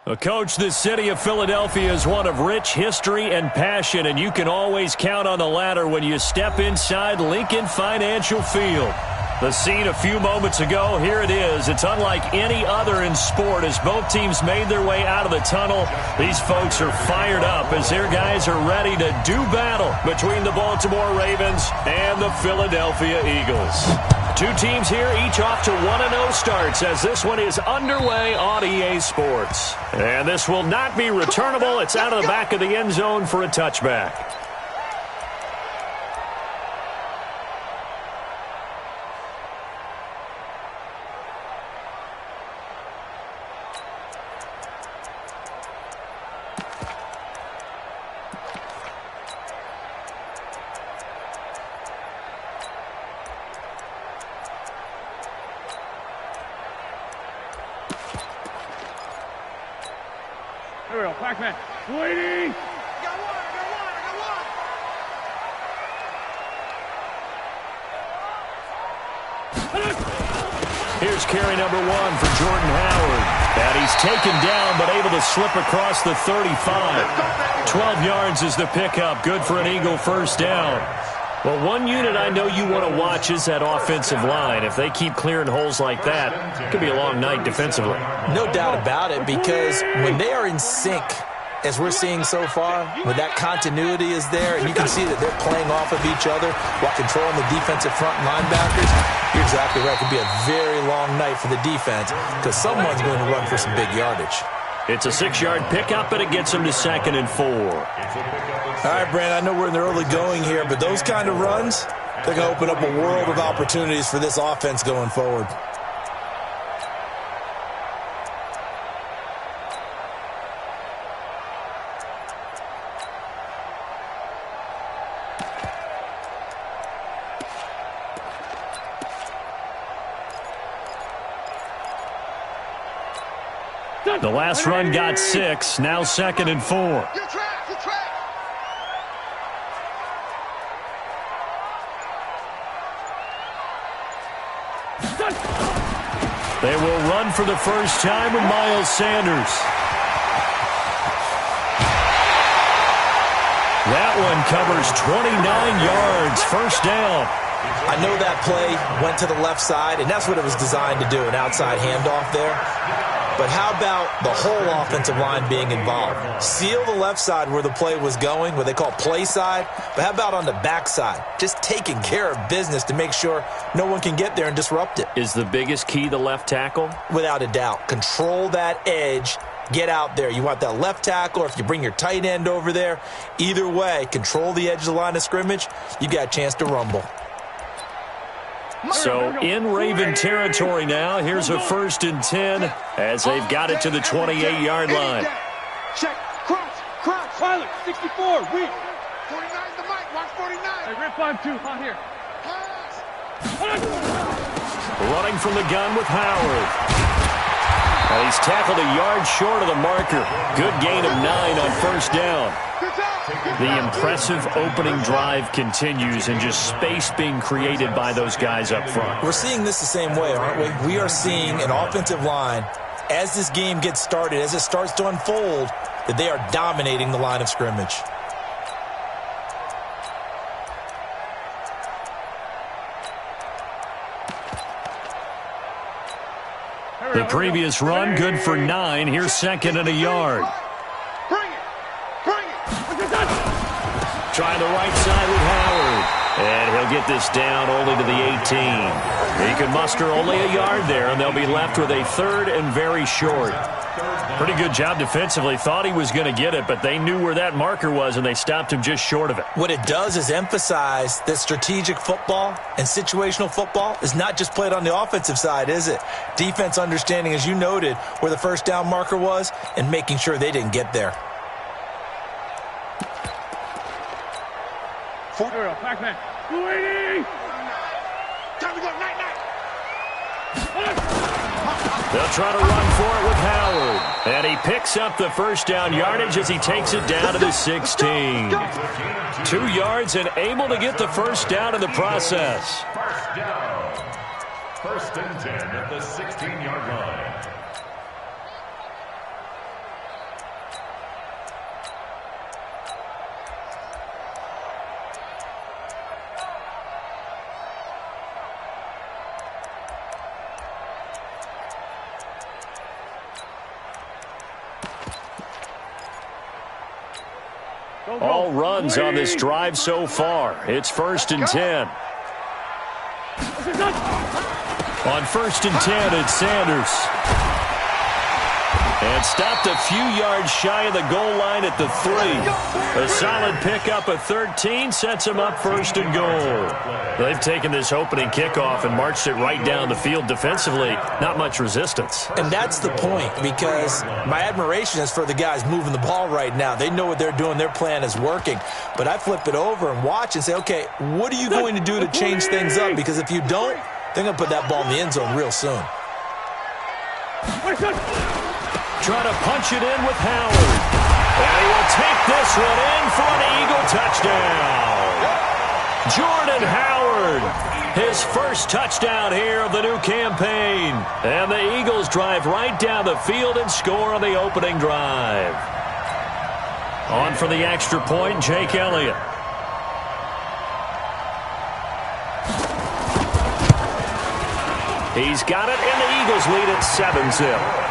Well, Coach, the city of Philadelphia is one of rich history and passion, and you can always count on the latter when you step inside Lincoln Financial Field. The scene a few moments ago, here it is. It's unlike any other in sport as both teams made their way out of the tunnel. These folks are fired up as their guys are ready to do battle between the Baltimore Ravens and the Philadelphia Eagles. Two teams here, each off to 1-0 starts as this one is underway on EA Sports. And this will not be returnable. It's out of the back of the end zone for a touchback. Here we go, Pac-Man. Waiting! Here's carry number 1 for Jordan Howard. And he's taken down but able to slip across the 35. 12 yards is the pickup. Good for an Eagle first down. Well, one unit I know you want to watch is that offensive line. If they keep clearing holes like that, it could be a long night defensively. No doubt about it, because when they are in sync, as we're seeing so far, when that continuity is there, and you can see that they're playing off of each other while controlling the defensive front linebackers, you're exactly right. It could be a very long night for the defense because someone's going to run for some big yardage. It's a 6-yard pickup, and it gets them to 2nd and 4. All right, Brandon, I know we're in the early going here, but those kind of runs, they're going to open up a world of opportunities for this offense going forward. The last run got 6, now 2nd and 4. They will run for the first time with Miles Sanders. That one covers 29 yards, first down. I know that play went to the left side, and that's what it was designed to do, an outside handoff there. But how about the whole offensive line being involved? Seal the left side where the play was going, what they call play side. But how about on the back side? Just taking care of business to make sure no one can get there and disrupt it. Is the biggest key the left tackle? Without a doubt. Control that edge. Get out there. You want that left tackle, or if you bring your tight end over there, either way, control the edge of the line of scrimmage. You got a chance to rumble. So in Raven territory now, here's a 1st and 10 as they've got it to the 28-yard line. Check, cross, pilot, 64, weak. 49 the mic, watch 49. Hey, rip 5-2, out here. Running from the gun with Howard. And he's tackled a yard short of the marker. Good gain of 9 on first down. The impressive opening drive continues and just space being created by those guys up front. We're seeing this the same way, aren't we? We are seeing an offensive line, as this game gets started, as it starts to unfold, that they are dominating the line of scrimmage. The previous run, good for 9. Here's 2nd and a yard. Trying the right side with Howard. And he'll get this down only to the 18. He can muster only a yard there, and they'll be left with a 3rd and very short. Pretty good job defensively. Thought he was going to get it, but they knew where that marker was, and they stopped him just short of it. What it does is emphasize that strategic football and situational football is not just played on the offensive side, is it? Defense understanding, as you noted, where the first down marker was and making sure they didn't get there. Pac-Man. Waiting! Time to go, night. They'll try to run for it with Howard. And he picks up the first down yardage as he takes it down to the 16. 2 yards and able to get the first down in the process. First down. 1st and 10 at the 16-yard line. All runs on this drive so far. It's 1st and 10. On 1st and 10, it's Sanders. And stopped a few yards shy of the goal line at the 3. A solid pickup of 13 sets him up 1st and goal. They've taken this opening kickoff and marched it right down the field defensively. Not much resistance. And that's the point, because my admiration is for the guys moving the ball right now. They know what they're doing. Their plan is working. But I flip it over and watch and say, okay, what are you going to do to change things up? Because if you don't, they're going to put that ball in the end zone real soon. Trying to punch it in with Howard. And he will take this one in for an Eagle touchdown. Jordan Howard, his first touchdown here of the new campaign. And the Eagles drive right down the field and score on the opening drive. On for the extra point, Jake Elliott. He's got it, and the Eagles lead at 7-0.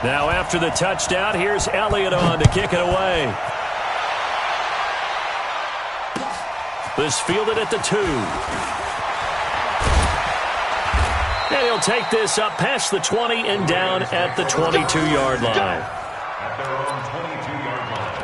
Now after the touchdown, here's Elliott on to kick it away. This fielded at the 2. And he'll take this up past the 20 and down at the 22-yard line. At their own 22-yard line.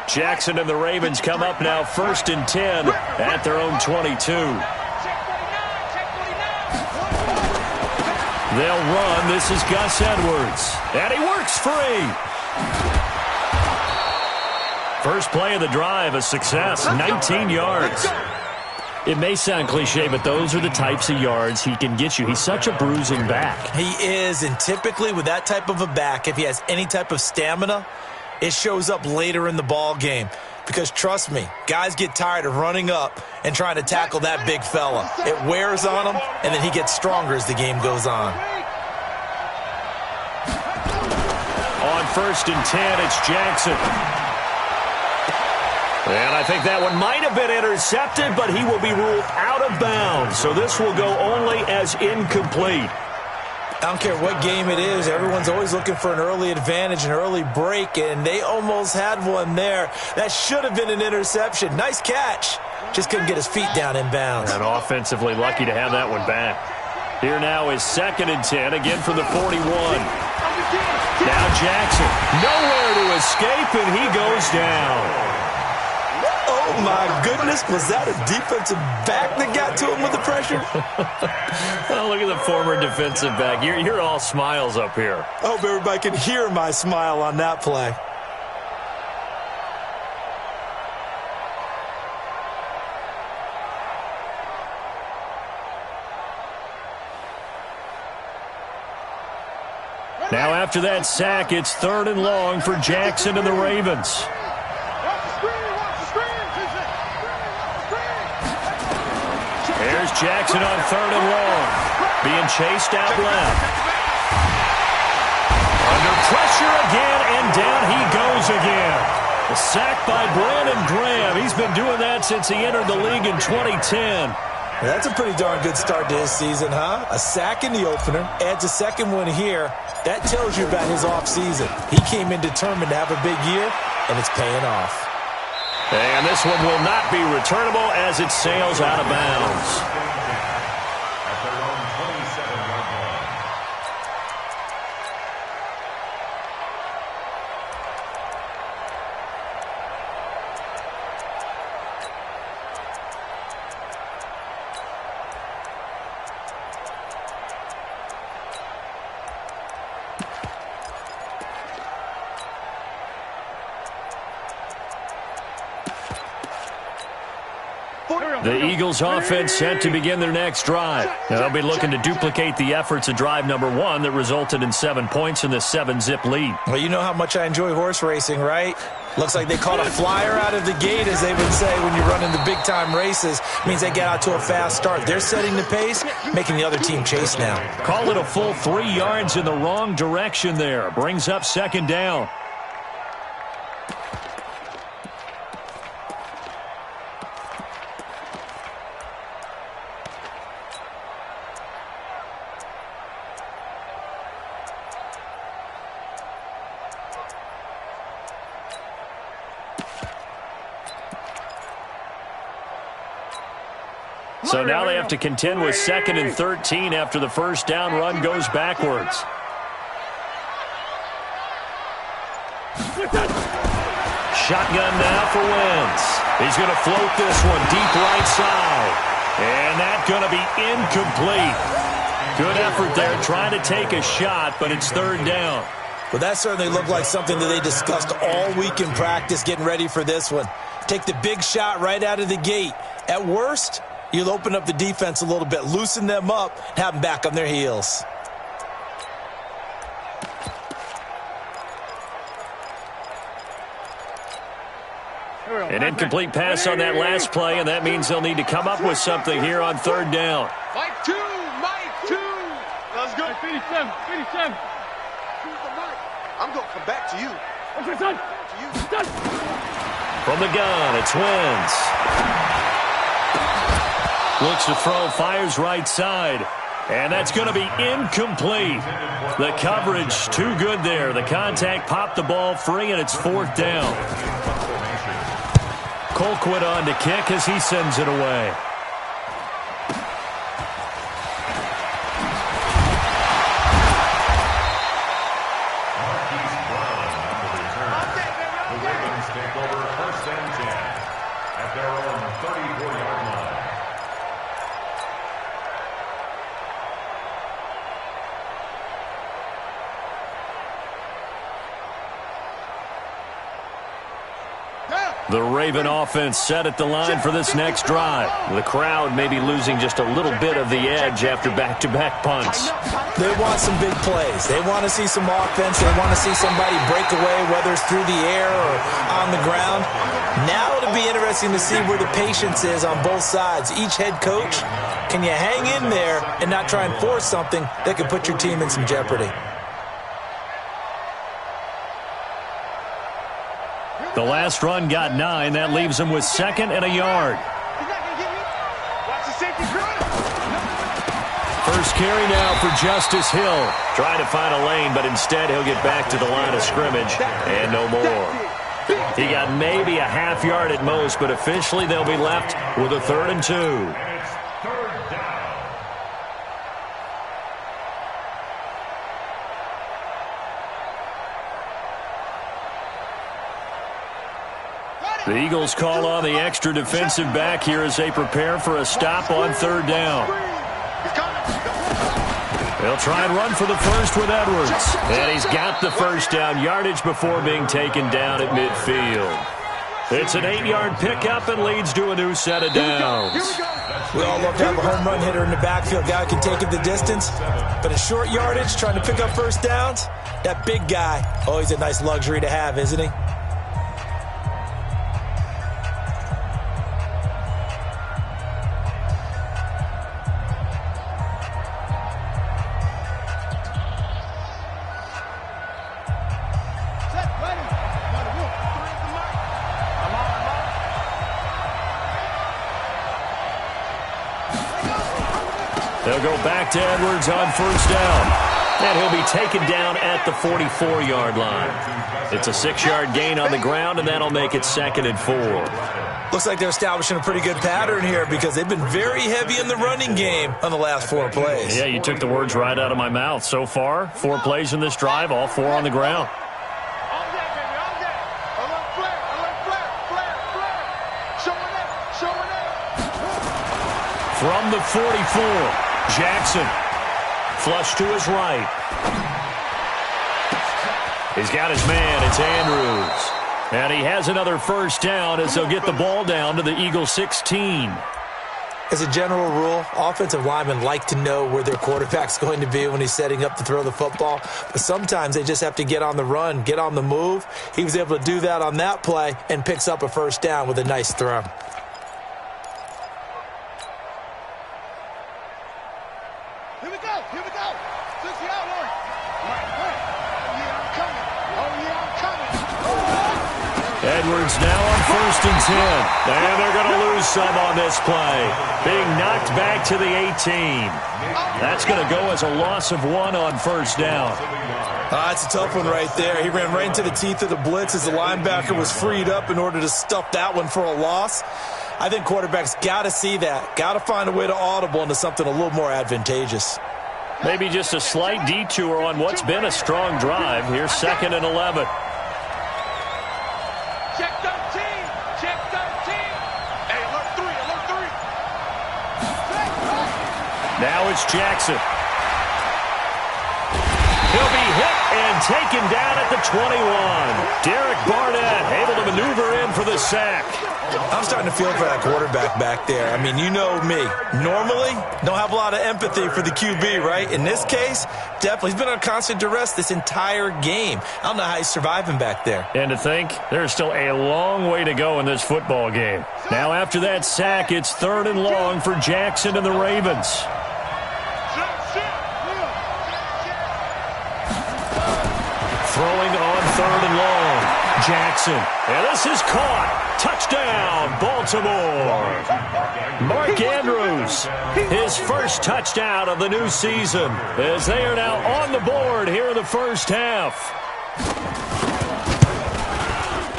Jackson and the Ravens come up now 1st and 10 at their own 22. They'll run. This is Gus Edwards. And he works free. First play of the drive, a success, 19 yards. It may sound cliche, but those are the types of yards he can get you. He's such a bruising back. He is, and typically with that type of a back, if he has any type of stamina, it shows up later in the ball game. Because trust me, guys get tired of running up and trying to tackle that big fella. It wears on him, and then he gets stronger as the game goes on. On 1st and 10, it's Jackson. And I think that one might have been intercepted, but he will be ruled out of bounds. So this will go only as incomplete. I don't care what game it is. Everyone's always looking for an early advantage, an early break, and they almost had one there. That should have been an interception. Nice catch. Just couldn't get his feet down in bounds. And offensively lucky to have that one back. Here now is 2nd and 10, again from the 41. Now Jackson, nowhere to escape, and he goes down. Oh, my goodness. Was that a defensive back that got to him with the pressure? Oh, look at the former defensive back. You're all smiles up here. I hope everybody can hear my smile on that play. Now after that sack, it's 3rd and long for Jackson and the Ravens. There's Jackson on 3rd and long, being chased out left. Under pressure again, and down he goes again. A sack by Brandon Graham. He's been doing that since he entered the league in 2010. That's a pretty darn good start to his season, huh? A sack in the opener, adds a second one here. That tells you about his offseason. He came in determined to have a big year, and it's paying off. And this one will not be returnable as it sails out of bounds. The Eagles offense set to begin their next drive. Now, they'll be looking to duplicate the efforts of drive number 1 that resulted in 7 points in the 7-zip lead. Well, you know how much I enjoy horse racing, right? Looks like they caught a flyer out of the gate, as they would say when you're running the big-time races. Means they get out to a fast start. They're setting the pace, making the other team chase now. Call it a full 3 yards in the wrong direction there. Brings up second down. So now they have to contend with 2nd and 13 after the first down run goes backwards. Shotgun now for Wentz. He's going to float this one deep right side. And that's going to be incomplete. Good effort there trying to take a shot, but it's 3rd down. Well, that certainly looked like something that they discussed all week in practice getting ready for this one. Take the big shot right out of the gate. At worst, you'll open up the defense a little bit, loosen them up, and have them back on their heels. An incomplete pass on that last play, and that means they'll need to come up with something here on 3rd down. Mike 2, Mike 2. Let's go. 57, 57. I'm going to come back to you. Okay, son. To you. Son. From the gun, it's Wentz. Looks to throw, fires right side. And that's going to be incomplete. The coverage too good there. The contact popped the ball free, and it's 4th down. Colquitt on to kick as he sends it away. The Raven offense set at the line for this next drive. The crowd may be losing just a little bit of the edge after back-to-back punts. They want some big plays. They want to see some offense. They want to see somebody break away, whether it's through the air or on the ground. Now it'll be interesting to see where the patience is on both sides. Each head coach, can you hang in there and not try and force something that could put your team in some jeopardy? The last run got 9. That leaves them with 2nd and a yard. First carry now for Justice Hill. Trying to find a lane, but instead he'll get back to the line of scrimmage and no more. He got maybe a half yard at most, but officially they'll be left with a 3rd and 2. The Eagles call on the extra defensive back here as they prepare for a stop on 3rd down. They'll try and run for the first with Edwards. And he's got the first down yardage before being taken down at midfield. It's an 8-yard pickup and leads to a new set of downs. We all love to have a home run hitter in the backfield. Guy who can take it the distance. But a short yardage, trying to pick up first downs, that big guy, always a nice luxury to have, isn't he? They'll go back to Edwards on first down. And he'll be taken down at the 44-yard line. It's a 6-yard gain on the ground, and that'll make it 2nd and 4. Looks like they're establishing a pretty good pattern here because they've been very heavy in the running game on the last 4 plays. Yeah, you took the words right out of my mouth. So far, 4 plays in this drive, all 4 on the ground. From the 44, Jackson. Flush to his right. He's got his man. It's Andrews. And he has another first down as they'll get the ball down to the Eagles 16. As a general rule, offensive linemen like to know where their quarterback's going to be when he's setting up to throw the football. But sometimes they just have to get on the run, get on the move. He was able to do that on that play and picks up a first down with a nice throw. Here we go. Here we go. 60 out, Lord. Oh, yeah, I'm coming. Oh, yeah, I'm coming. Edwards now on 1st and 10. And they're going to lose some on this play. Being knocked back to the 18. That's going to go as a loss of 1 on 1st down. That's a tough one right there. He ran right into the teeth of the blitz as the linebacker was freed up in order to stuff that one for a loss. I think quarterbacks got to see that. Got to find a way to audible into something a little more advantageous. Maybe just a slight detour on what's been a strong drive. Here's 2nd and 11. Check 13. Check 13. Hey, alert 3. Alert 3. Now it's Jackson. He'll be hit and taken down at the 21. Derek Barnett able to maneuver in for the sack. I'm starting to feel for that quarterback back there. I mean, you know me. Normally, don't have a lot of empathy for the QB, right? In this case, definitely. He's been on constant duress this entire game. I don't know how he's surviving back there. And to think, there's still a long way to go in this football game. Now after that sack, it's 3rd and long for Jackson and the Ravens. Throwing on 3rd and long. Jackson. And this is caught. Touchdown, Baltimore. Mark Andrews, his first touchdown of the new season, as they are now on the board here in the first half.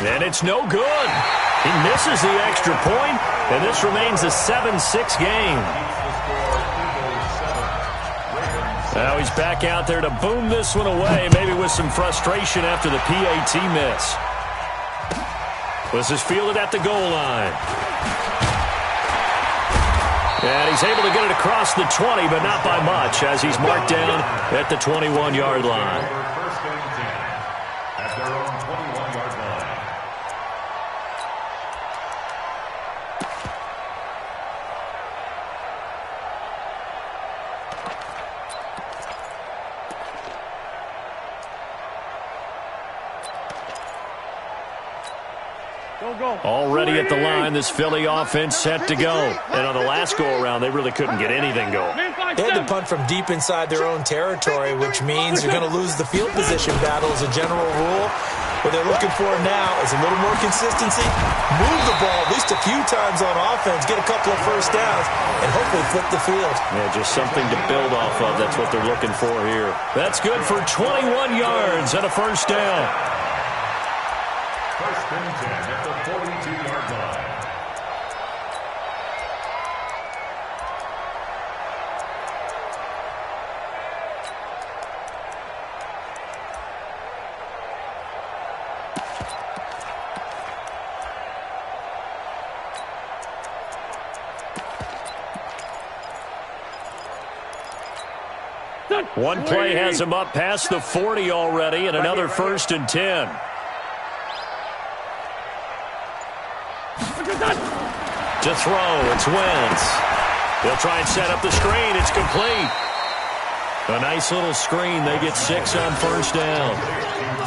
And it's no good. He misses the extra point, and this remains a 7-6 game. Now he's back out there to boom this one away, maybe with some frustration after the PAT miss. This is fielded at the goal line. And he's able to get it across the 20, but not by much, as he's marked down at the 21-yard line. Already at the line, this Philly offense set to go. And on the last go-around, they really couldn't get anything going. They had to punt from deep inside their own territory, which means you're going to lose the field position battle as a general rule. What they're looking for now is a little more consistency, move the ball at least a few times on offense, get a couple of first downs, and hopefully flip the field. Yeah, just something to build off of. That's what they're looking for here. That's good for 21 yards and a first down. First and 10 at the 42-yard line. One play has him up past the 40 already, and another 1st and 10. To throw, it's Wentz. They'll try and set up the screen. It's complete. A nice little screen. They get 6 on first down.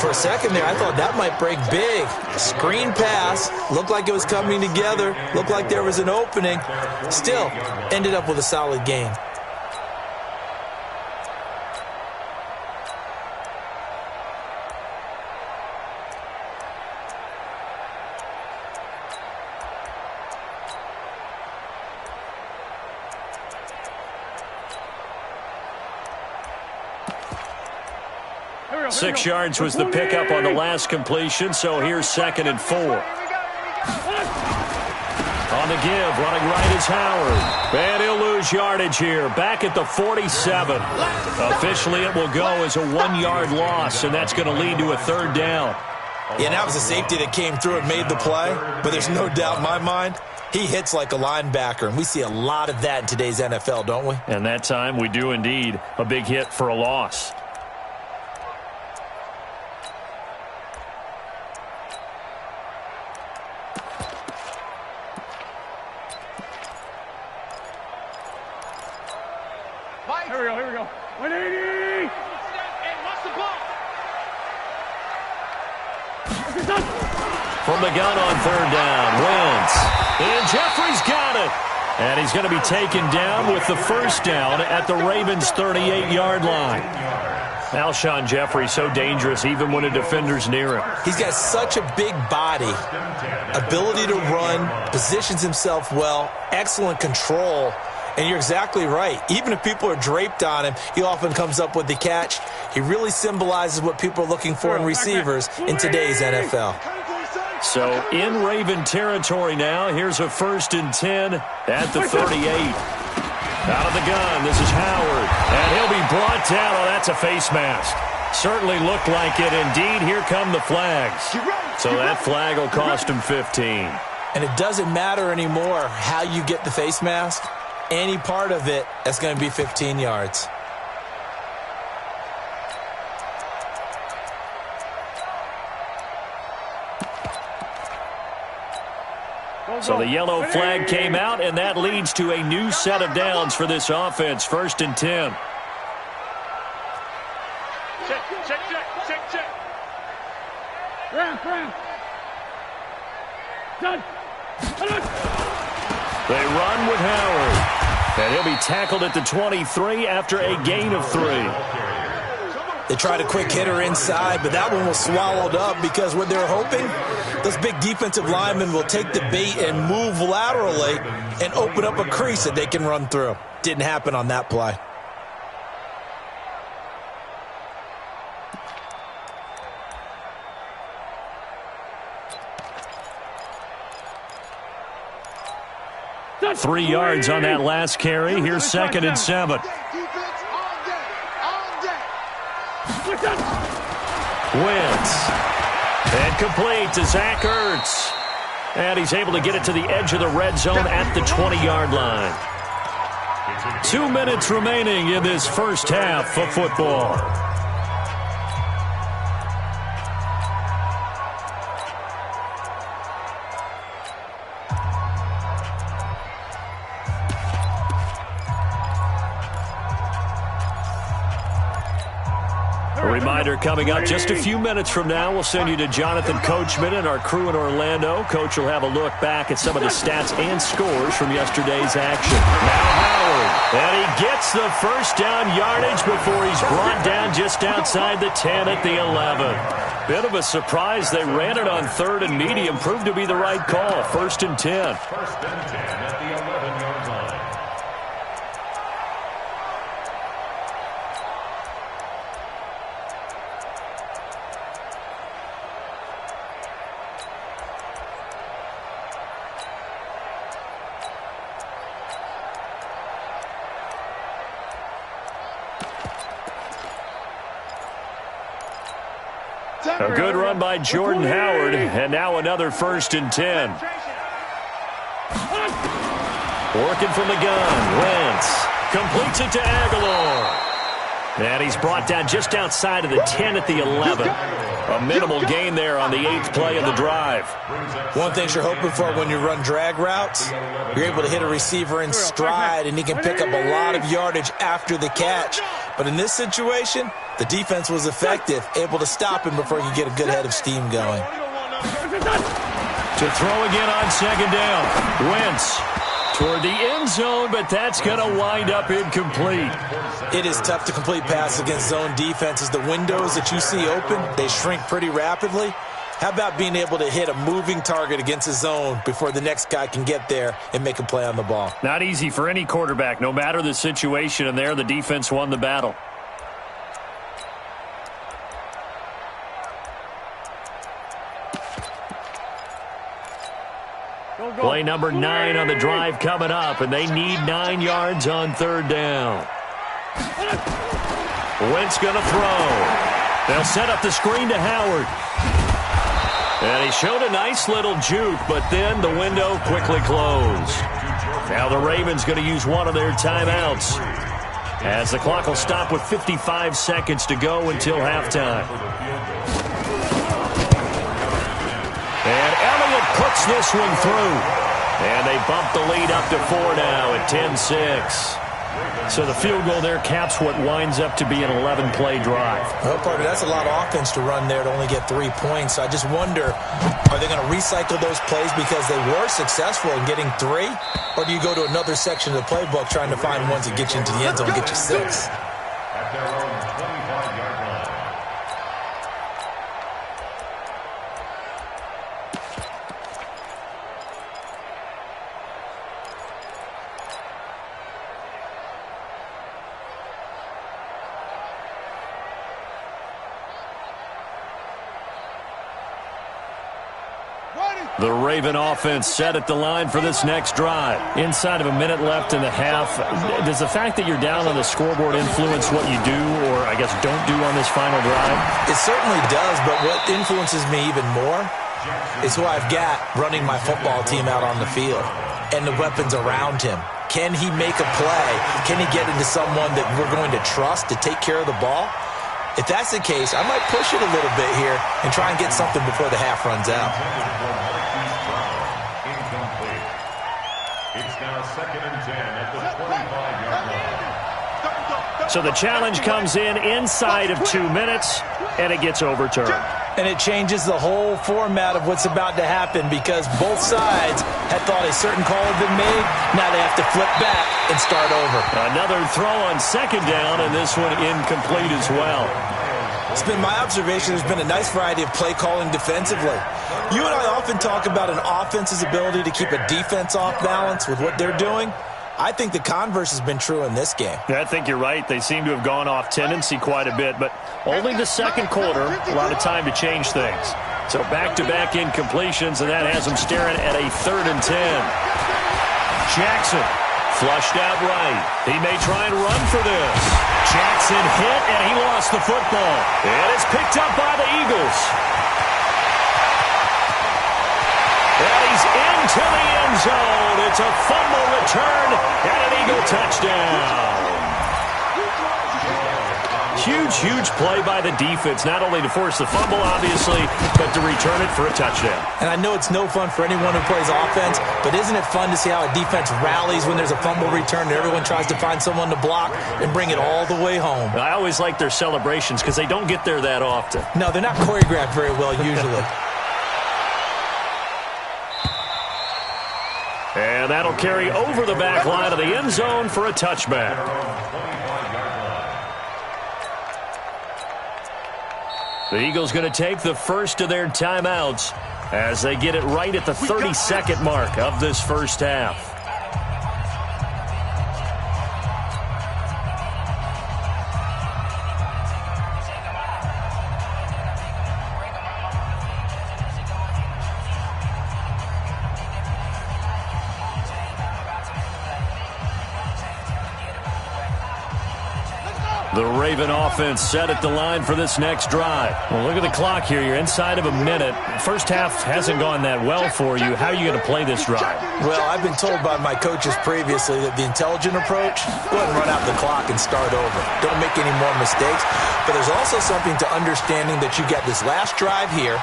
For a second there, I thought that might break big. Screen pass. Looked like it was coming together. Looked like there was an opening. Still, ended up with a solid gain. Six yards was the pickup on the last completion, so here's 2nd and 4. On the give, running right is Howard. And he'll lose yardage here, back at the 47. Officially, it will go as a 1-yard loss, and that's going to lead to a 3rd down. Yeah, and that was a safety that came through and made the play, but there's no doubt in my mind, he hits like a linebacker, and we see a lot of that in today's NFL, don't we? And that time, we do indeed. A big hit for a loss. from the gun on third down. Wentz. And Jeffrey's got it. And he's going to be taken down with the first down at the Ravens' 38-yard line. Alshon Jeffrey so dangerous even when a defender's near him. He's got such a big body, ability to run, positions himself well, excellent control. And you're exactly right. Even if people are draped on him, he often comes up with the catch. He really symbolizes what people are looking for in receivers in today's NFL. So in Raven territory now, here's a 1st and 10 at the 38. Out of the gun, this is Howard. And he'll be brought down. Oh, that's a face mask. Certainly looked like it. Indeed, here come the flags. So that flag will cost him 15. And it doesn't matter anymore how you get the face mask. Any part of it, that's going to be 15 yards. So the yellow flag came out, and that leads to a new set of downs for this offense. 1st and 10. Check. Ram. Done. They run with Howard. And he'll be tackled at the 23 after a gain of 3. They tried a quick hitter inside, but that one was swallowed up because what they're hoping, those big defensive linemen will take the bait and move laterally and open up a crease that they can run through. Didn't happen on that play. That's 3 yards on that last carry. Here's 2nd and 7. Wentz. And complete to Zach Ertz. And he's able to get it to the edge of the red zone at the 20-yard line. 2 minutes remaining in this first half of football. A reminder coming up just a few minutes from now. We'll send you to Jonathan Coachman and our crew in Orlando. Coach will have a look back at some of the stats and scores from yesterday's action. Now Howard. And he gets the first down yardage before he's brought down just outside the 10 at the 11. Bit of a surprise. They ran it on 3rd and medium. Proved to be the right call. 1st and 10. 1st and 10 at the 11-yard line. A good run by Jordan Howard, and now another 1st and 10. Working from the gun, Wentz completes it to Aguilar. And he's brought down just outside of the 10 at the 11. A minimal gain there on the 8th play of the drive. One thing you're hoping for when you run drag routes, you're able to hit a receiver in stride, and he can pick up a lot of yardage after the catch. But in this situation, the defense was effective, able to stop him before he could get a good head of steam going. To throw again on 2nd down. Wentz toward the end zone, but that's going to wind up incomplete. It is tough to complete passes against zone defenses. The windows that you see open, they shrink pretty rapidly. How about being able to hit a moving target against a zone before the next guy can get there and make a play on the ball? Not easy for any quarterback, no matter the situation, and there the defense won the battle. Play number 9 on the drive coming up, and they need 9 yards on 3rd down. Wentz going to throw. They'll set up the screen to Howard. And he showed a nice little juke, but then the window quickly closed. Now the Ravens going to use one of their timeouts, as the clock will stop with 55 seconds to go until halftime. And Elliott puts this one through. And they bump the lead up to 4 now at 10-6. So the field goal there caps what winds up to be an 11-play drive. Well, partner, that's a lot of offense to run there to only get 3 points. I just wonder, are they going to recycle those plays because they were successful in getting 3? Or do you go to another section of the playbook trying to find ones that get you into the end zone and get you 6? At their own 25-yard line. The Raven offense set at the line for this next drive. Inside of a minute left in the half, does the fact that you're down on the scoreboard influence what you do or, I guess, don't do on this final drive? It certainly does, but what influences me even more is who I've got running my football team out on the field and the weapons around him. Can he make a play? Can he get into someone that we're going to trust to take care of the ball? If that's the case, I might push it a little bit here and try and get something before the half runs out. It's now 2nd and 10 at the 25-yard line. So the challenge comes in inside of 2 minutes, and it gets overturned. And it changes the whole format of what's about to happen because both sides had thought a certain call had been made. Now they have to flip back and start over. Another throw on 2nd down, and this one incomplete as well. It's been my observation there's been a nice variety of play calling defensively. You and I often talk about an offense's ability to keep a defense off balance with what they're doing. I think the converse has been true in this game. I think you're right. They seem to have gone off tendency quite a bit, but only the second quarter, a lot of time to change things. So back-to-back incompletions, and that has them staring at a 3rd and 10. Jackson flushed out right. He may try and run for this. Jackson hit, and he lost the football. And it's picked up by the Eagles. And he's into the end zone. It's a fumble return and an Eagle touchdown. Huge play by the defense, not only to force the fumble, obviously, but to return it for a touchdown. And I know it's no fun for anyone who plays offense, but isn't it fun to see how a defense rallies when there's a fumble return and everyone tries to find someone to block and bring it all the way home? I always like their celebrations because they don't get there that often. No, they're not choreographed very well usually. And that'll carry over the back line of the end zone for a touchback. The Eagles going to take the first of their timeouts as they get it right at the 30-second mark of this first half. The Raven offense set at the line for this next drive. Well, look at the clock here. You're inside of a minute. First half hasn't gone that well for you. How are you going to play this drive? Well, I've been told by my coaches previously that the intelligent approach, go ahead and run out the clock and start over. Don't make any more mistakes. But there's also something to understanding that you get this last drive here.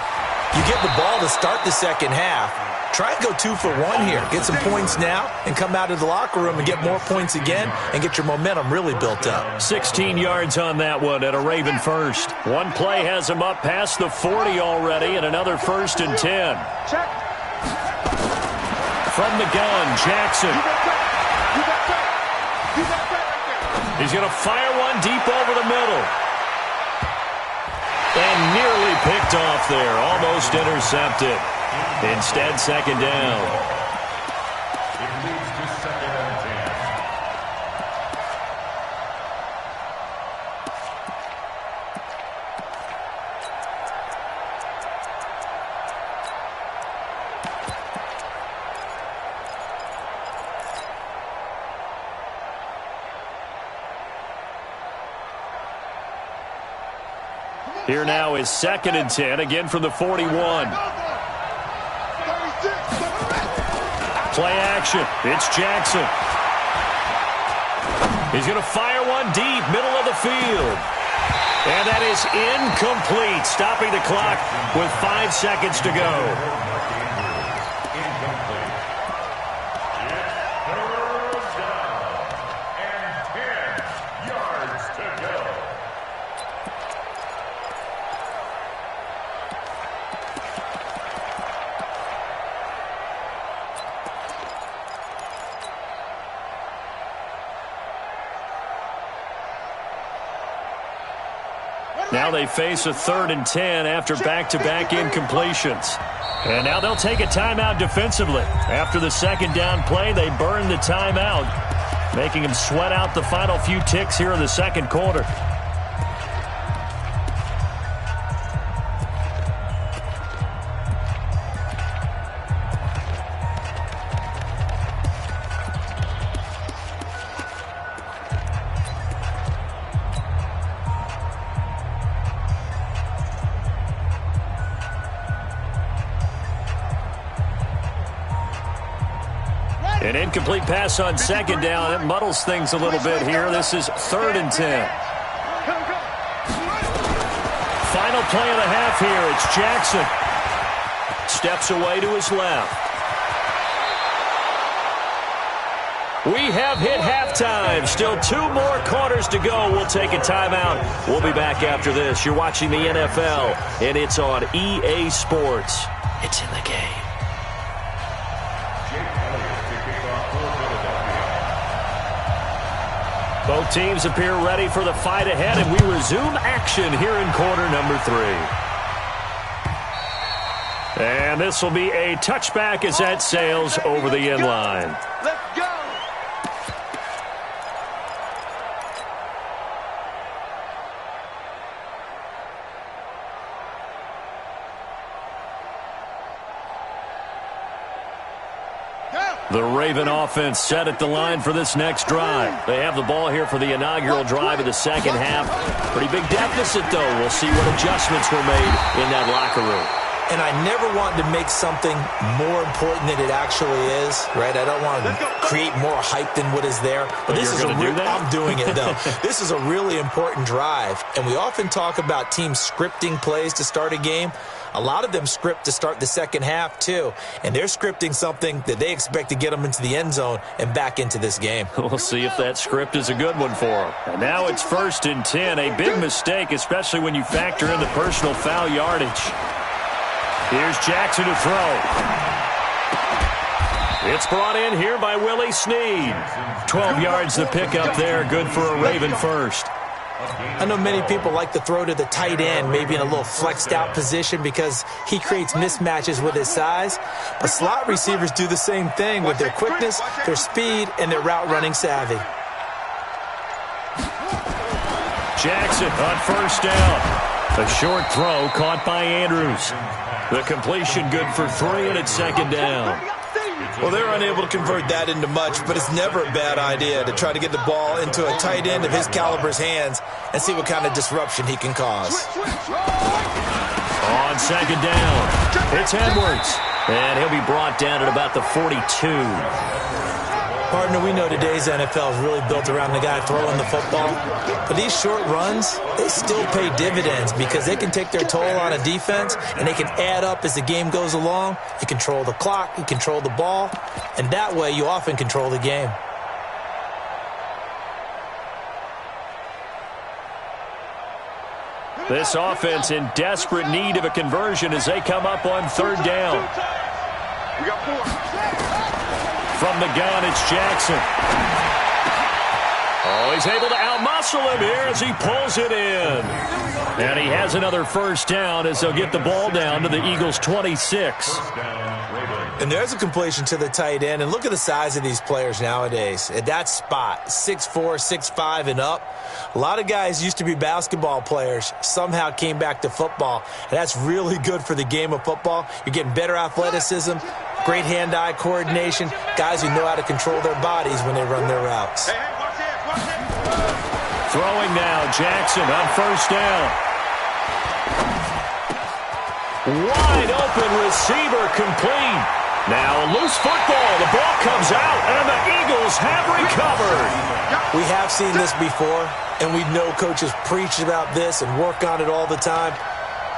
You get the ball to start the second half. Try and go 2 for 1 here. Get some points now and come out of the locker room and get more points again and get your momentum really built up. 16 yards on that one at a Raven first. One play has him up past the 40 already and another 1st and 10. From the gun, Jackson. He's going to fire one deep over the middle. And nearly picked off there. Almost intercepted. Instead, 2nd down. It leads to 2nd and 10. Here now is 2nd and 10, again from the 41. Play action. It's Jackson. He's going to fire one deep, middle of the field. And that is incomplete, stopping the clock with 5 seconds to go. Incomplete. It's 3rd down and 10. Now they face a 3rd and 10 after back-to-back incompletions. And now they'll take a timeout defensively. After the second down play, they burn the timeout, making them sweat out the final few ticks here in the second quarter. An incomplete pass on second down. It muddles things a little bit here. This is 3rd and 10. Final play of the half here. It's Jackson. Steps away to his left. We have hit halftime. Still 2 more quarters to go. We'll take a timeout. We'll be back after this. You're watching the NFL, and it's on EA Sports. It's in the game. Both teams appear ready for the fight ahead, and we resume action here in quarter number 3. And this will be a touchback as that sails over the end line. Let's go. The Raven offense set at the line for this next drive. They have the ball here for the inaugural drive of the second half. Pretty big deficit, though. We'll see what adjustments were made in that locker room. And I never wanted to make something more important than it actually is, right? I don't want to create more hype than what is there. But this is I'm doing it, though. This is a really important drive. And we often talk about teams scripting plays to start a game. A lot of them script to start the second half, too. And they're scripting something that they expect to get them into the end zone and back into this game. We'll see if that script is a good one for them. And now it's 1st and 10. A big mistake, especially when you factor in the personal foul yardage. Here's Jackson to throw. It's brought in here by Willie Snead. 12 yards to pick up there. Good for a Raven first. I know many people like to throw to the tight end, maybe in a little flexed out position because he creates mismatches with his size. But slot receivers do the same thing with their quickness, their speed, and their route running savvy. Jackson on 1st down. A short throw caught by Andrews. The completion good for 3, and it's 2nd down. Well, they're unable to convert that into much, but it's never a bad idea to try to get the ball into a tight end of his caliber's hands and see what kind of disruption he can cause. On 2nd down, it's Edwards, and he'll be brought down at about the 42. Partner, we know today's NFL is really built around the guy throwing the football. But these short runs, they still pay dividends because they can take their toll on a defense and they can add up as the game goes along. You control the clock, you control the ball, and that way you often control the game. This offense in desperate need of a conversion as they come up on 3rd down. We got 4. From the gun, it's Jackson. Oh, he's able to outmuscle him here as he pulls it in. And he has another 1st down as they'll get the ball down to the Eagles' 26. And there's a completion to the tight end. And look at the size of these players nowadays. At that spot, 6'4", 6'5", and up. A lot of guys used to be basketball players, somehow came back to football. And that's really good for the game of football. You're getting better athleticism, great hand-eye coordination, guys who know how to control their bodies when they run their routes. Throwing now, Jackson on 1st down. Wide open receiver complete. Now a loose football. The ball comes out, and the Eagles have recovered. We have seen this before, and we know coaches preach about this and work on it all the time.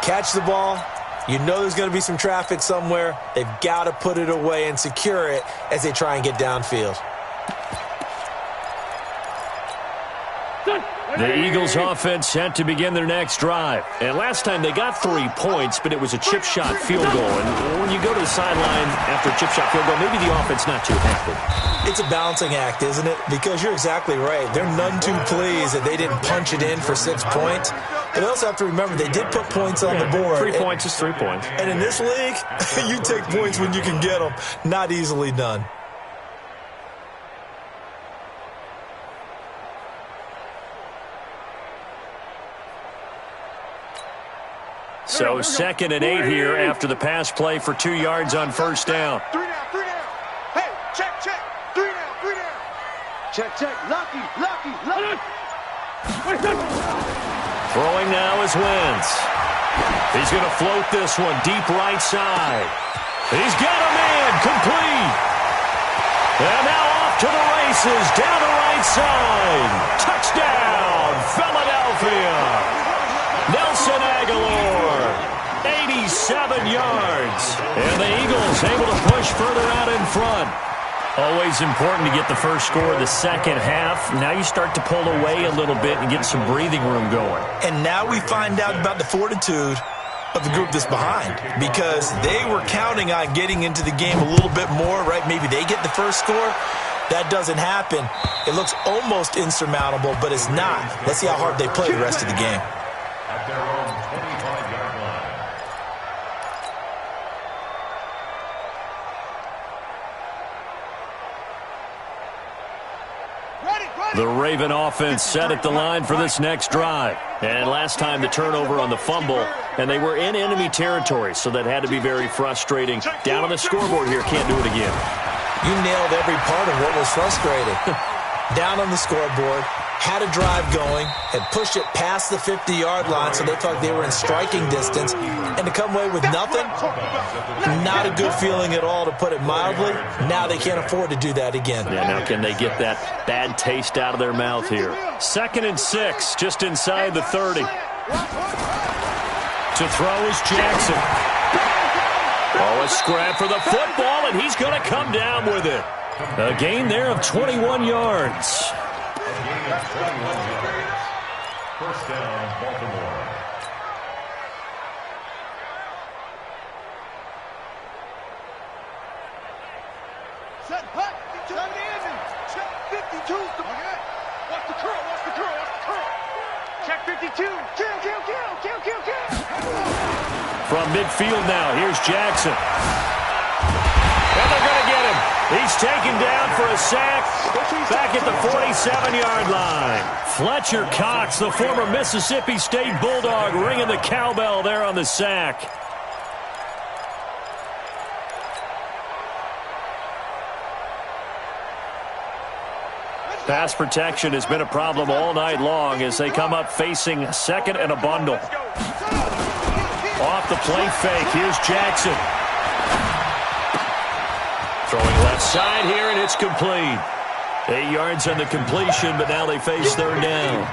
Catch the ball. You know there's going to be some traffic somewhere. They've got to put it away and secure it as they try and get downfield. The Eagles offense set to begin their next drive. And last time they got 3 points, but it was a chip shot field goal. And when you go to the sideline after a chip shot field goal, maybe the offense not too happy. It's a balancing act, isn't it? Because you're exactly right. They're none too pleased that they didn't punch it in for 6 points. But they also have to remember they did put points on the board. 3 points is 3 points. And in this league, you take points when you can get them. Not easily done. So 2nd and 8 here after the pass play for 2 yards on first down. 3 down, 3 down. Hey, check, check. 3 down, 3 down. Check, check. Lucky. Throwing now is Wentz. He's going to float this one deep right side. He's got a man complete. And now off to the races down the right side. Touchdown, Philadelphia. Nelson Aguilar, 87 yards. And the Eagles able to push further out in front. Always important to get the first score of the second half. Now you start to pull away a little bit and get some breathing room going. And now we find out about the fortitude of the group that's behind, because they were counting on getting into the game a little bit more, right? Maybe they get the first score. That doesn't happen. It looks almost insurmountable, but it's not. Let's see how hard they play the rest of the game. At their own 25-yard line. The Raven offense set at the line for this next drive. And last time the turnover on the fumble, and they were in enemy territory, so that had to be very frustrating. Down on the scoreboard here, can't do it again. You nailed every part of what was frustrating. Down on the scoreboard, had a drive going, had pushed it past the 50-yard line, so they thought they were in striking distance, and to come away with nothing, not a good feeling at all, to put it mildly. Now they can't afford to do that again. Yeah, now can they get that bad taste out of their mouth here? 2nd and 6, just inside the 30. To throw is Jackson. Oh, a scrap for the football, and he's going to come down with it. A gain there of 21 yards. First down, Baltimore. Set, hut, turn the engine. Check 52. Watch the curl. Check 52. Kill. From midfield now, here's Jackson. And they're going to get him. He's taken down for a sack back at the 47-yard line. Fletcher Cox, the former Mississippi State Bulldog, ringing the cowbell there on the sack. Pass protection has been a problem all night long as they come up facing 2nd and a bundle. Off the play fake, here's Jackson. Throwing left side here, and it's complete. 8 yards on the completion, but now they face 3rd down.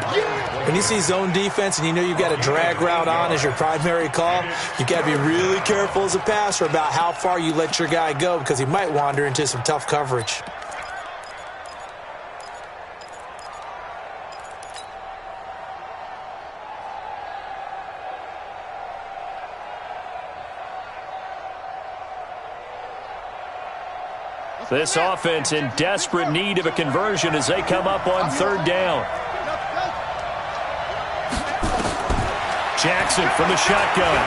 When you see zone defense and you know you've got a drag route on as your primary call, you've got to be really careful as a passer about how far you let your guy go, because he might wander into some tough coverage. This offense in desperate need of a conversion as they come up on 3rd down. Jackson from the shotgun.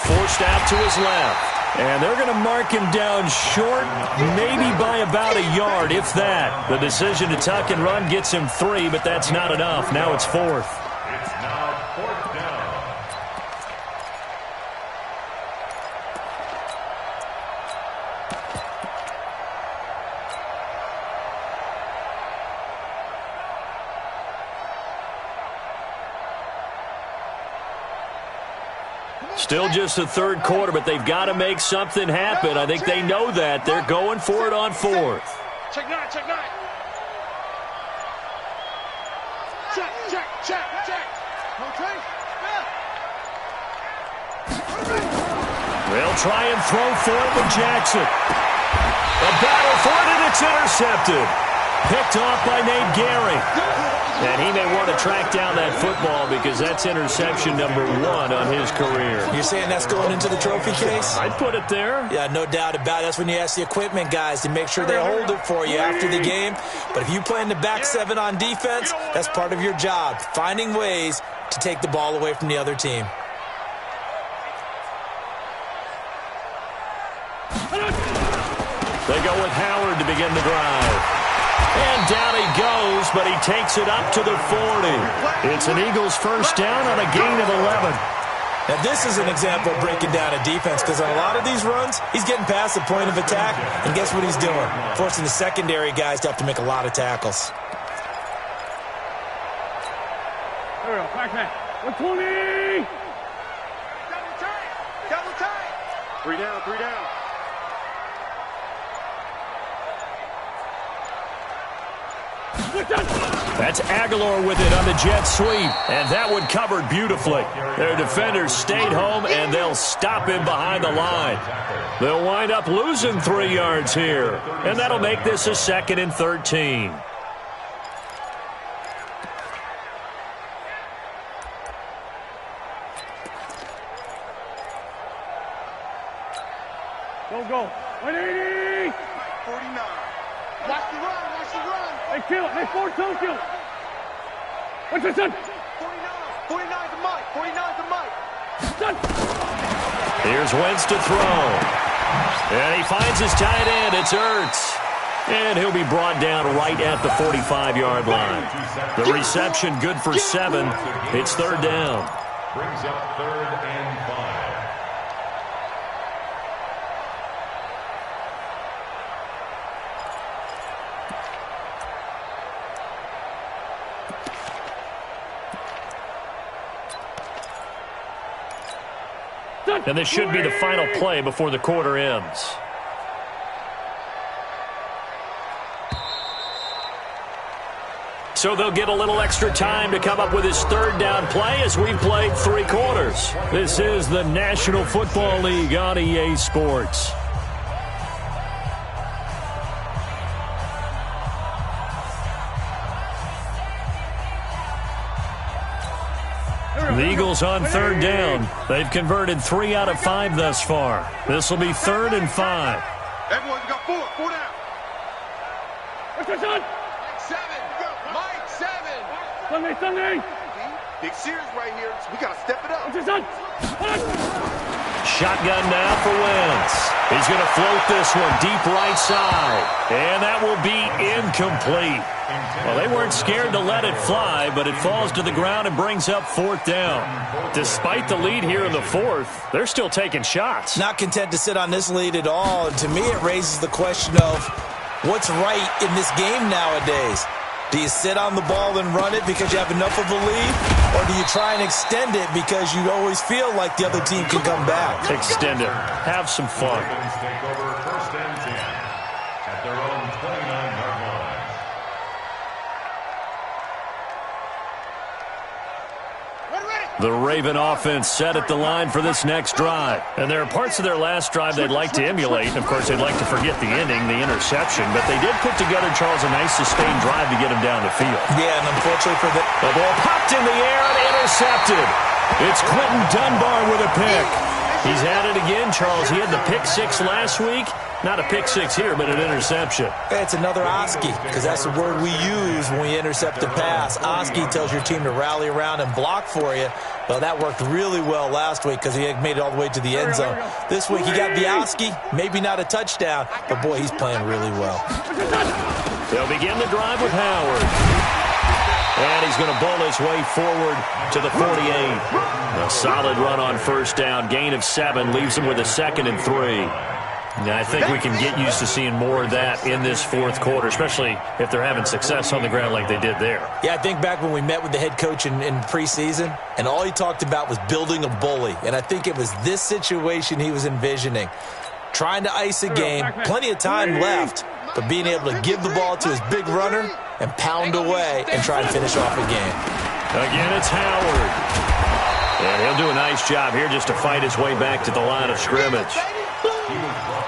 Forced out to his left. And they're going to mark him down short, maybe by about a yard, if that. The decision to tuck and run gets him 3, but that's not enough. Now it's 4th. It's now 4th down. Still just the 3rd quarter, but they've got to make something happen. I think they know that. They're going for it on 4th. Check 9. Check. Okay. They'll try and throw for it with Jackson. A battle for it, and it's intercepted. Picked off by Nate Gehring. And he may want to track down that football because that's interception number 1 on his career. You're saying that's going into the trophy case? I'd put it there. Yeah, no doubt about it. That's when you ask the equipment guys to make sure they hold it for you after the game. But if you play in the back 7 on defense, that's part of your job, finding ways to take the ball away from the other team. They go with Howard to begin the drive. And down he goes, but he takes it up to the 40. It's an Eagles first down on a gain of 11. Now, this is an example of breaking down a defense because on a lot of these runs, he's getting past the point of attack, and guess what he's doing? Forcing the secondary guys to have to make a lot of tackles. There we go, back. 120! Double tight! Double tight! 3 down, 3 down. That's Aguilar with it on the jet sweep, and that one covered beautifully. Their defenders stayed home, and they'll stop him behind the line. They'll wind up losing 3 yards here, and that'll make this a 2nd and 13. Go. 180! 49. Watch the run. Hey, kill it. Hey, 4-2, kill it. What's this, son? 49 to Mike. 49 to Mike. Son. Here's Wentz to throw. And he finds his tight end. It's Ertz. And he'll be brought down right at the 45-yard line. The reception good for 7. It's 3rd down. Brings up 3rd and 5. And this should be the final play before the quarter ends. So they'll get a little extra time to come up with his 3rd down play as we've played 3 quarters. This is the National Football League on EA Sports. The Eagles on 3rd down. They've converted 3 out of 5 thus far. This will be 3rd and 5. Everyone's got 4 down. What's your son? Mike 7. Sunday. Big series right here. So we got to step it up. What's your son? Shotgun now for Wentz. He's going to float this one deep right side. And that will be incomplete. Well, they weren't scared to let it fly, but it falls to the ground and brings up 4th down. Despite the lead here in the 4th, they're still taking shots. Not content to sit on this lead at all. And to me, it raises the question of what's right in this game nowadays. Do you sit on the ball and run it because you have enough of a lead? Or do you try and extend it because you always feel like the other team can come back? Extend it. Have some fun. Take over 1st and 10 at their own 29-yard line. The Raven offense set at the line for this next drive. And there are parts of their last drive they'd like to emulate. Of course, they'd like to forget the ending, the interception. But they did put together, Charles, a nice sustained drive to get him down the field. Yeah, and unfortunately for the ball popped in the air and intercepted. It's Quentin Dunbar with a pick. He's had it again, Charles. He had the pick 6 last week. Not a pick 6 here, but an interception. It's another Oski, because that's the word we use when we intercept a pass. Oski tells your team to rally around and block for you. Well, that worked really well last week because he had made it all the way to the end zone. This week, he got the Oski, maybe not a touchdown, but, boy, he's playing really well. They'll begin the drive with Howard. And he's going to bowl his way forward to the 48. A solid run on 1st down. Gain of 7 leaves him with a 2nd and 3. Now, I think we can get used to seeing more of that in this 4th quarter, especially if they're having success on the ground like they did there. Yeah, I think back when we met with the head coach in preseason, and all he talked about was building a bully. And I think it was this situation he was envisioning. Trying to ice a game, plenty of time left, but being able to give the ball to his big runner and pound away and try and finish off a game. Again, it's Howard. And he'll do a nice job here just to fight his way back to the line of scrimmage.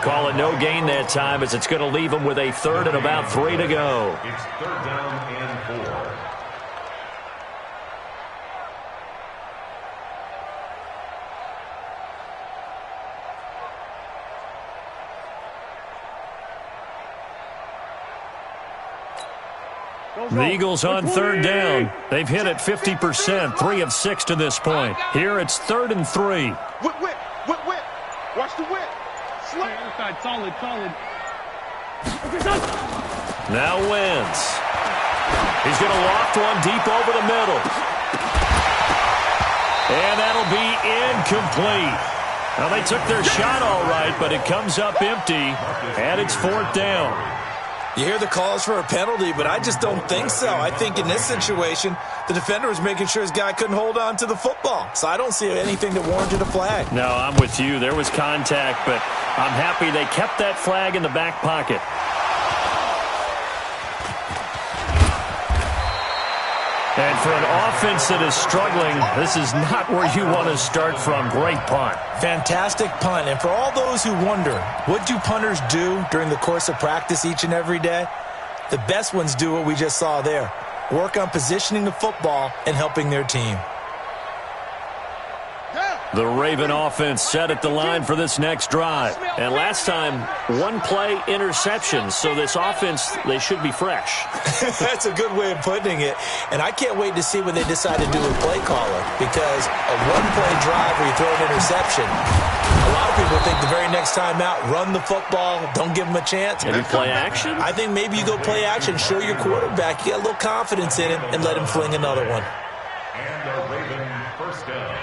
Call it no gain that time as it's going to leave them with a third and about 3 to go. It's third down and 4. The Eagles on third down. They've hit it 50%, 3 of 6 to this point. Here it's 3rd and 3. Whip. Watch the whip. Slap. Solid. Now Wentz. He's going to loft one deep over the middle. And that'll be incomplete. Now, they took their shot all right, but it comes up empty, and it's 4th down. You hear the calls for a penalty, but I just don't think so. I think in this situation, the defender was making sure his guy couldn't hold on to the football. So I don't see anything that warranted a flag. No, I'm with you. There was contact, but I'm happy they kept that flag in the back pocket. And for an offense that is struggling, this is not where you want to start from. Great punt. Fantastic punt. And for all those who wonder, what do punters do during the course of practice each and every day? The best ones do what we just saw there. Work on positioning the football and helping their team. The Raven offense set at the line for this next drive. And last time, 1 play interception. So this offense, they should be fresh. That's a good way of putting it. And I can't wait to see what they decide to do with play caller. Because a 1-play drive where you throw an interception, a lot of people think the very next time out, run the football, don't give them a chance. Maybe play action? I think maybe you go play action, show your quarterback, you got a little confidence in him, and let him fling another one. And a Raven first down.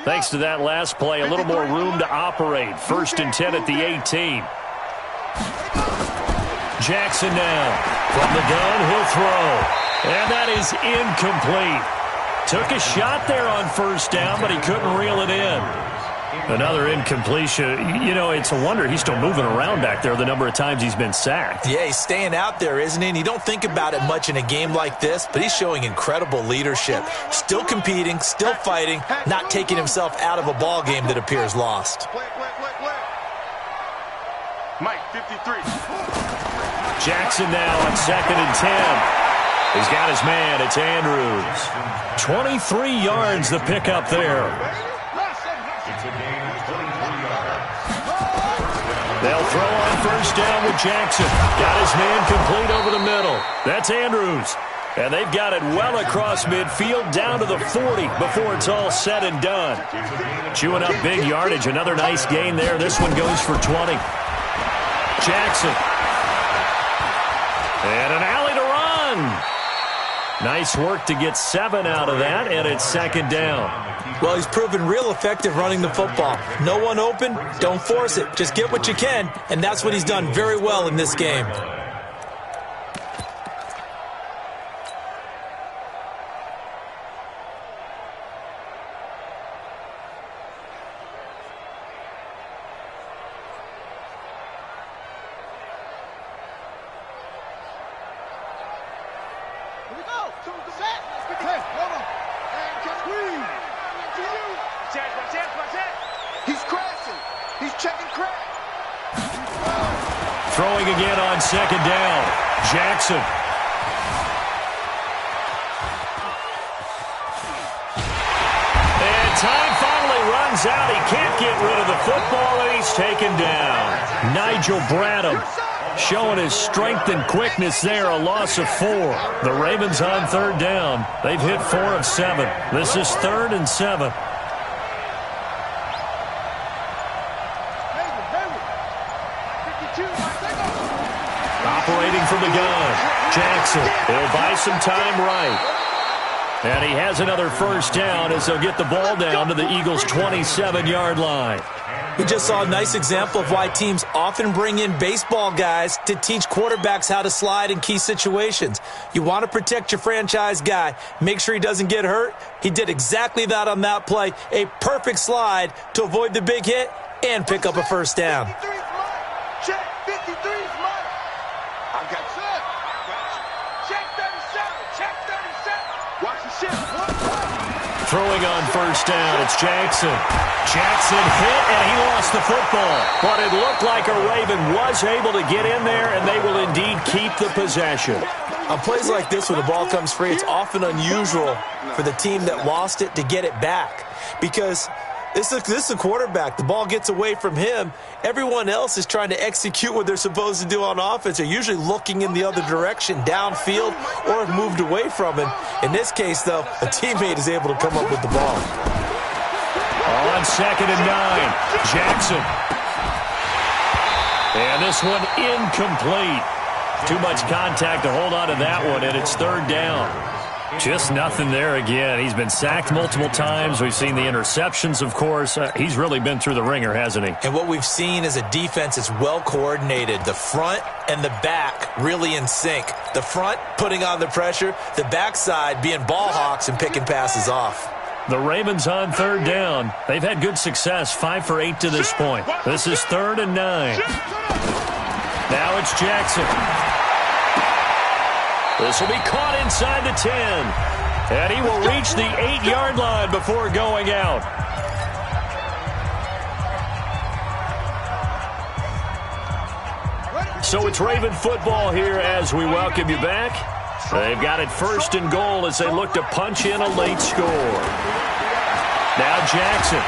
Thanks to that last play, a little more room to operate. 1st and 10 at the 18. Jackson now. From the gun, he'll throw. And that is incomplete. Took a shot there on 1st down, but he couldn't reel it in. Another incompletion. You know, it's a wonder he's still moving around back there the number of times he's been sacked. Yeah, he's staying out there, isn't he? And you don't think about it much in a game like this, but he's showing incredible leadership. Still competing, still fighting, not taking himself out of a ball game that appears lost. Mike, 53. Jackson now on 2nd and 10. He's got his man. It's Andrews. 23 yards the pickup there. It's a gain of 23 yards. They'll throw on 1st down with Jackson. Got his man complete over the middle. That's Andrews. And they've got it well across midfield down to the 40 before it's all said and done. Chewing up big yardage. Another nice gain there. This one goes for 20. Jackson. And an alley to run. Nice work to get 7 out of that, and it's 2nd down. Well, he's proven real effective running the football. No one open, don't force it. Just get what you can, and that's what he's done very well in this game. He's crashing. He's checking crack. Throwing again on 2nd down. Jackson. And time finally runs out. He can't get rid of the football, and he's taken down. Nigel Bradham showing his strength and quickness there, a loss of 4. The Ravens on 3rd down. They've hit 4 of 7. This is 3rd and 7. Operating from the gun. Jackson, he'll buy some time right. And he has another 1st down as they'll get the ball down to the Eagles' 27-yard line. We just saw a nice example of why teams often bring in baseball guys to teach quarterbacks how to slide in key situations. You want to protect your franchise guy. Make sure he doesn't get hurt. He did exactly that on that play. A perfect slide to avoid the big hit and pick up a 1st down. 53's mine. Check 53's mine. I got set. Check 37. Check 37. Watch the shit. throwing on first down. It's Jackson. Jackson hit, and he lost the football. But it looked like a Raven was able to get in there, and they will indeed keep the possession. On plays like this, when the ball comes free, it's often unusual for the team that lost it to get it back. Because this is a quarterback. The ball gets away from him. Everyone else is trying to execute what they're supposed to do on offense. They're usually looking in the other direction, downfield, or have moved away from him. In this case, though, a teammate is able to come up with the ball. On 2nd and 9, Jackson. And this one incomplete. Too much contact to hold on to that one, and it's 3rd down. Just nothing there again. He's been sacked multiple times. We've seen the interceptions, of course. He's really been through the ringer, hasn't he? And what we've seen is a defense that's well coordinated. The front and the back really in sync. The front putting on the pressure, the backside being ball hawks and picking passes off. The Ravens on 3rd down. They've had good success, 5 for 8 to this point. This is 3rd and 9. Now it's Jackson. This will be caught inside the 10. And he will reach the 8-yard line before going out. So it's Raven football here as we welcome you back. They've got it 1st and goal as they look to punch in a late score. Now Jackson.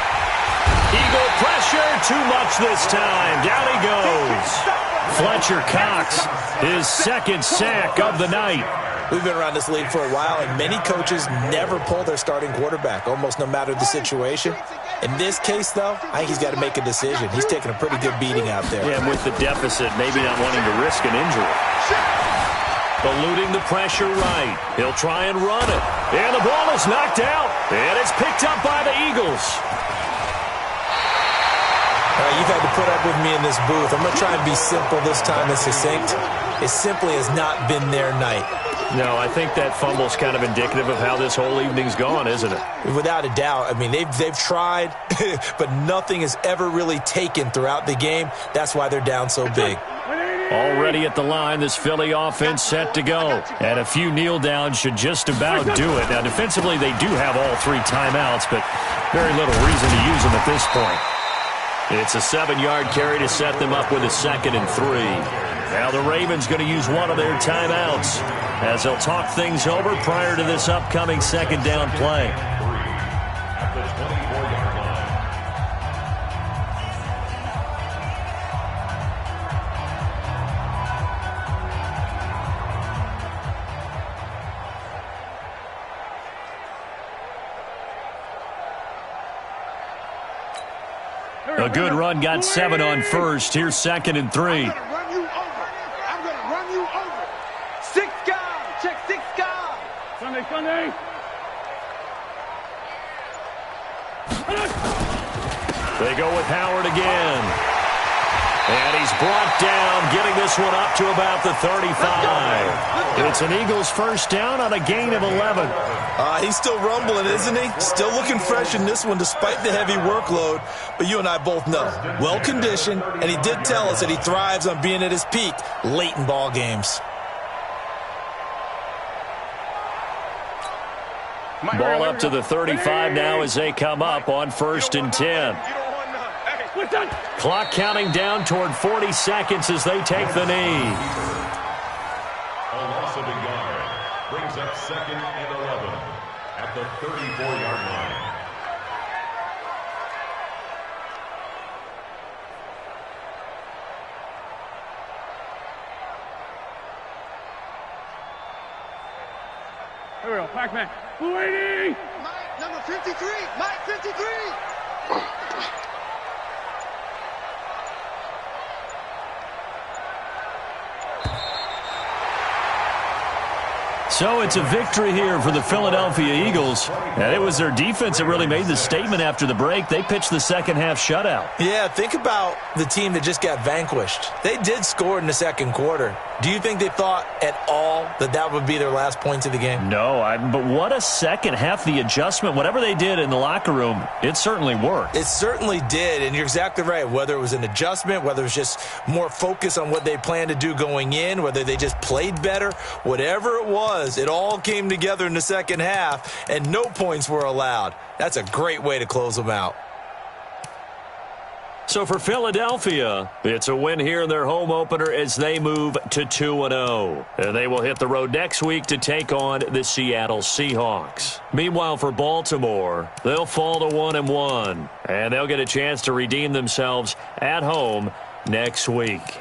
Eagle pressure, too much this time. Down he goes. Fletcher Cox, his 2nd sack of the night. We've been around this league for a while, and many coaches never pull their starting quarterback, almost no matter the situation. In this case, though, I think he's got to make a decision. He's taking a pretty good beating out there. Yeah, and with the deficit, maybe not wanting to risk an injury. Eluding the pressure right. He'll try and run it. And the ball is knocked out, and it's picked up by the Eagles. You've had to put up with me in this booth. I'm going to try and be simple this time and succinct. It simply has not been their night. No, I think that fumble's kind of indicative of how this whole evening's gone, isn't it? Without a doubt. I mean, they've tried, but nothing has ever really taken throughout the game. That's why they're down so big. Already at the line, this Philly offense set to go. And a few kneel downs should just about do it. Now, defensively, they do have all 3 timeouts, but very little reason to use them at this point. It's a 7-yard carry to set them up with a 2nd and 3. Now the Ravens going to use one of their timeouts as they'll talk things over prior to this upcoming 2nd down play. At the 24-yard line. A good run got 7 on first. Here's 2nd and 3. I'm gonna run you over. 6 guys. Check 6 guys. Sunday. They go with Howard again. And he's brought down, getting this one up to about the 35. It's an Eagles first down on a gain of 11. He's still rumbling, isn't he? Still looking fresh in this one despite the heavy workload. But you and I both know, well-conditioned, and he did tell us that he thrives on being at his peak late in ball games. Ball up to the 35 now as they come up on 1st and 10. Clock counting down toward 40 seconds as they take the knee. A loss of a yard brings up 2nd and 11 at the 34-yard line. Here we go, Pac-Man. Blue 80! Mike, number 53! Mike, 53! So it's a victory here for the Philadelphia Eagles. And it was their defense that really made the statement after the break. They pitched the second half shutout. Yeah, think about the team that just got vanquished. They did score in the 2nd quarter. Do you think they thought at all that that would be their last points of the game? No, but what a second half. The adjustment, whatever they did in the locker room, it certainly worked. It certainly did, and you're exactly right. Whether it was an adjustment, whether it was just more focus on what they planned to do going in, whether they just played better, whatever it was, was. It all came together in the second half, and no points were allowed. That's a great way to close them out. So for Philadelphia, it's a win here in their home opener as they move to 2-0. And they will hit the road next week to take on the Seattle Seahawks. Meanwhile, for Baltimore, they'll fall to 1-1. And they'll get a chance to redeem themselves at home next week.